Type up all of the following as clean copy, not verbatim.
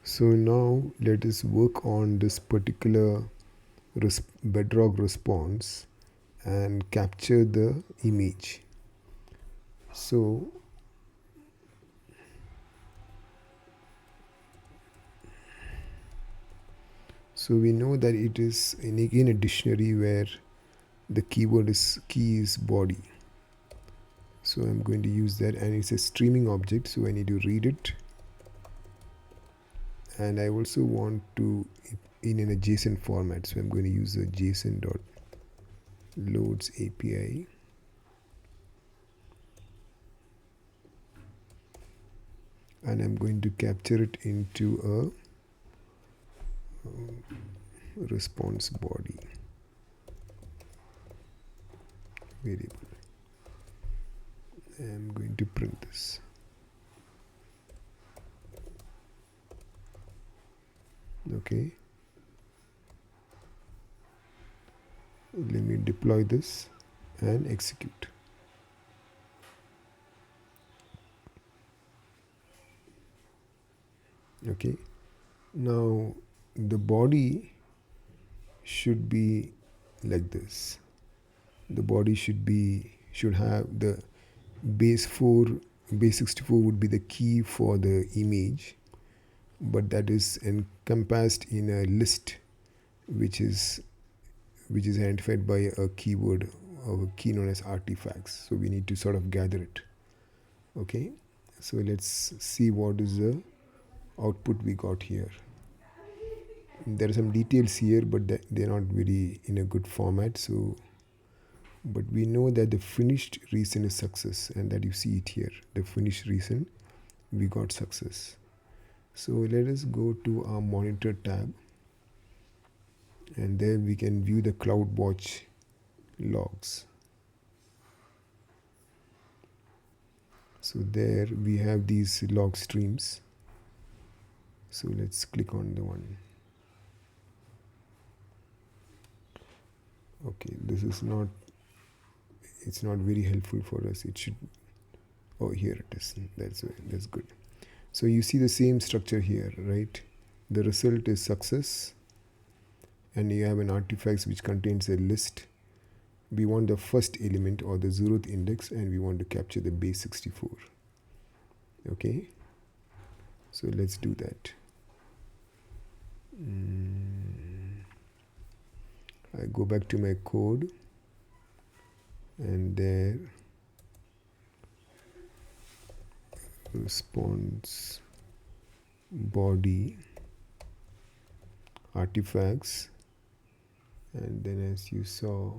So now let us work on this particular bedrock response and capture the image. So we know that it is again a dictionary where the key is body. So I'm going to use that, and it's a streaming object, so I need to read it. And I also want to in a JSON format, so I'm going to use the JSON.loads API. And I'm going to capture it into a response body variable. I'm going to print this. Okay. Let me deploy this and execute. Okay. Now the body should be like this. The body should have the base 64 would be the key for the image, but that is encompassed in a list which is identified by a keyword or a key known as artifacts. So we need to sort of gather it. Okay, so let's see what is the output we got here. There are some details here, but they're not very in a good format. So but we know that the finished reason is success, and that you see it here, the finished reason, we got success. So let us go to our monitor tab, and there we can view the CloudWatch logs. So there we have these log streams. So let's click on the one. Okay, this is not, it's not very helpful for us. It should, oh, here it is. That's good. So you see the same structure here, right? The result is success, and you have an artifact which contains a list. We want the first element or the 0th index, and we want to capture the base 64. Okay, so let's do that. I go back to my code, and there response body artifacts, and then as you saw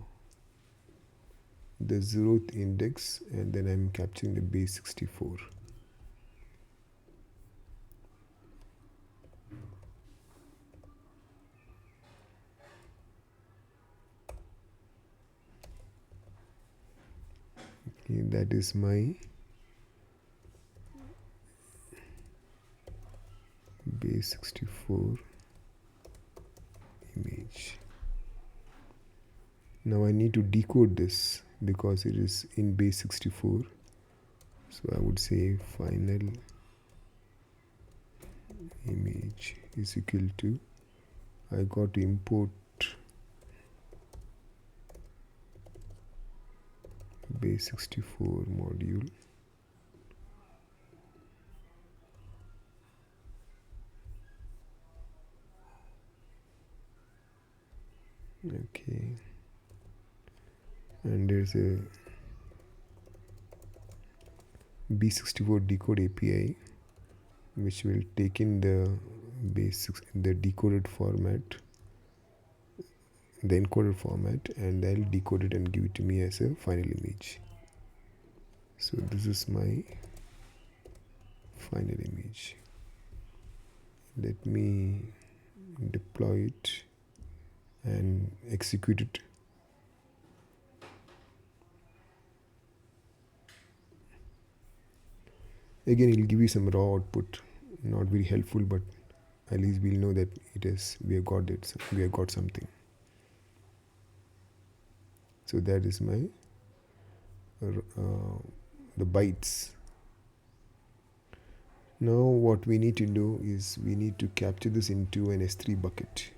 the 0th index, and then I'm capturing the base 64. Okay, that is my base 64 image. Now I need to decode this because it is in base 64. So I would say final image is equal to, I got to import base 64 module. Okay, and there's a B64 decode API which will take in the the decoded format, the encoded format, and I'll decode it and give it to me as a final image. So this is my final image. Let me deploy it and execute it. Again, it will give you some raw output, not very helpful, but at least we'll know that we have got something. So that is my the bytes. Now what we need to do is we need to capture this into an S3 bucket.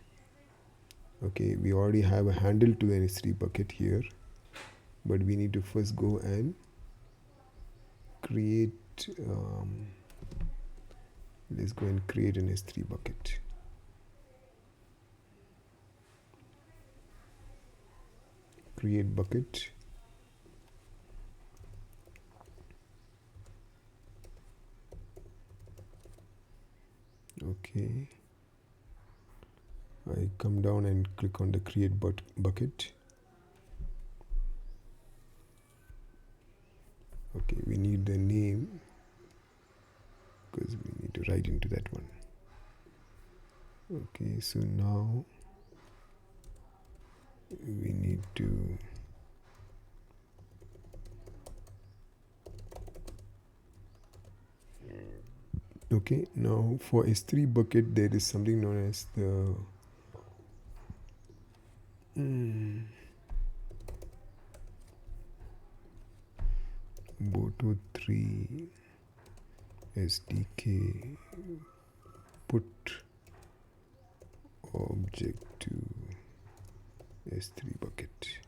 Okay, we already have a handle to an S3 bucket here, but we need to first go and create let's go and create an S3 bucket. Create bucket. Okay, I come down and click on the create bucket. Okay, we need the name because we need to write into that one. Okay, so now we need to okay, now for S3 bucket there is something known as the Boto 3 SDK put object to S3 bucket.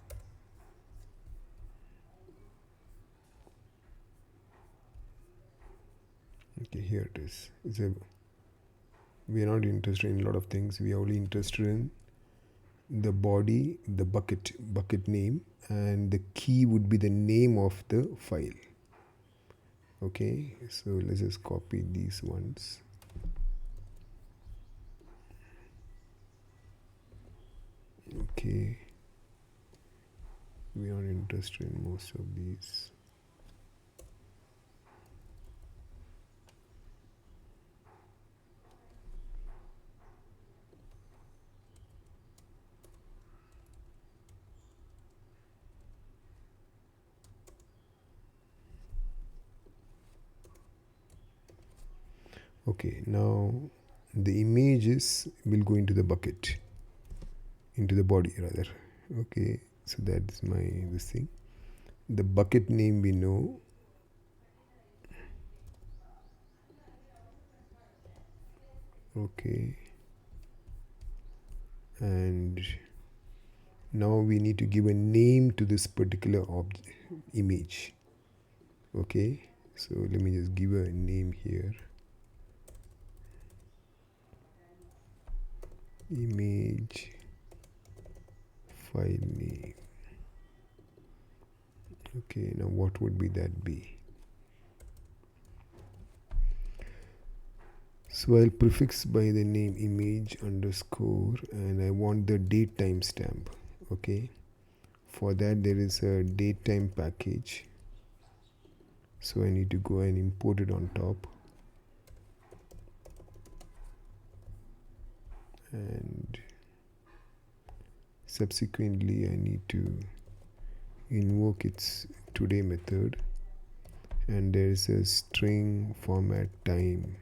Okay, here it is. We are not interested in a lot of things. We are only interested in the body, the bucket name, and the key would be the name of the file. Okay, so let's just copy these ones. Okay, we are interested in most of these. Okay, now the images will go into the bucket, into the body rather. Okay, so that's this thing. The bucket name we know. Okay, and now we need to give a name to this particular image. Okay, so let me just give a name here. Image file name. Okay, now what would that be? So I'll prefix by the name image underscore, and I want the date timestamp. Okay, for that there is a datetime package, so I need to go and import it on top, and subsequently I need to invoke its today method, and there is a string format time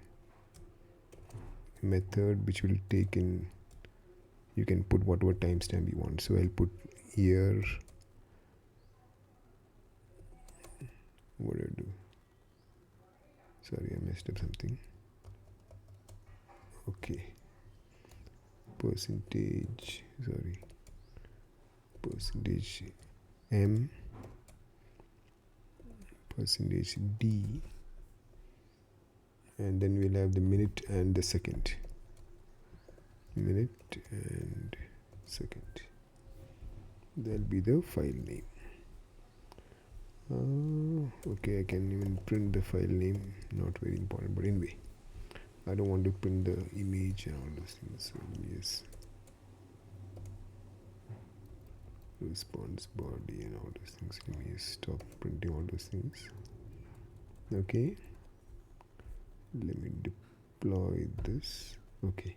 method which will take in, you can put whatever timestamp you want. So I'll put here, what do I do? Sorry, I messed up something. Okay, percentage M %D, and then we'll have the minute and the second. Minute and second. That'll be the file name. Okay, I can even print the file name, not very important, but anyway, I don't want to print the image and all those things. So yes, response body and all those things. Let me stop printing all those things. Okay, let me deploy this. Okay,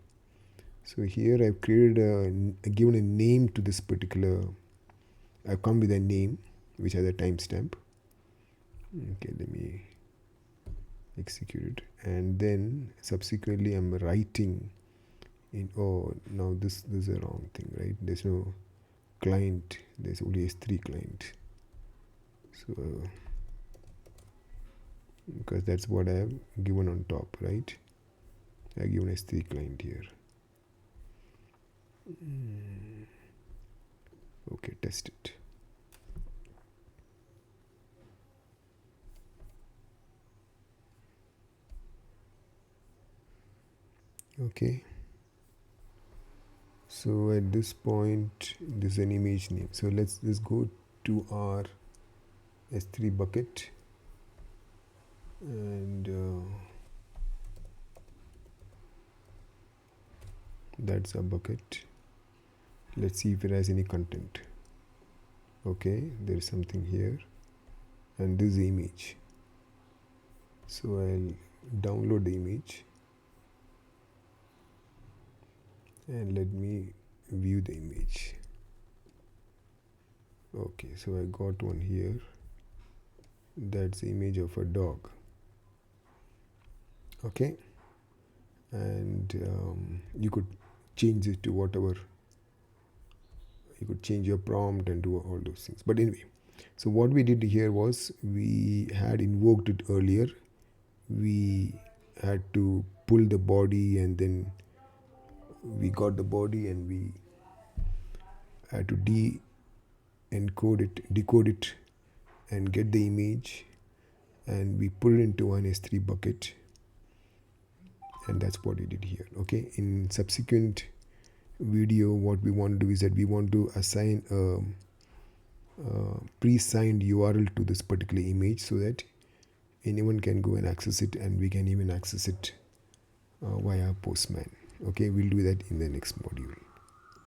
so here I've created given a name to this particular. I've come with a name which has a timestamp. Okay, let me execute it, and then subsequently I'm writing in. Oh, now this is a wrong thing, right? There's no client. There's only S3 client. So because that's what I have given on top, right? I have given S3 client here. Okay, test it. Okay, so at this point this is an image name, so let's just go to our S3 bucket and that's a bucket. Let's see if it has any content. Okay, there is something here and this is the image, so I'll download the image and let me view the image. Okay, so I got one here. That's the image of a dog. Okay, and you could change it to whatever. You could change your prompt and do all those things, but anyway, so what we did here was we had invoked it earlier. We had to pull the body and then we got the body and we had to decode it and get the image, and we put it into one S3 bucket, and that's what we did here. Okay, in subsequent video what we want to do is that we want to assign a pre-signed URL to this particular image so that anyone can go and access it, and we can even access it via Postman. Okay, we'll do that in the next module.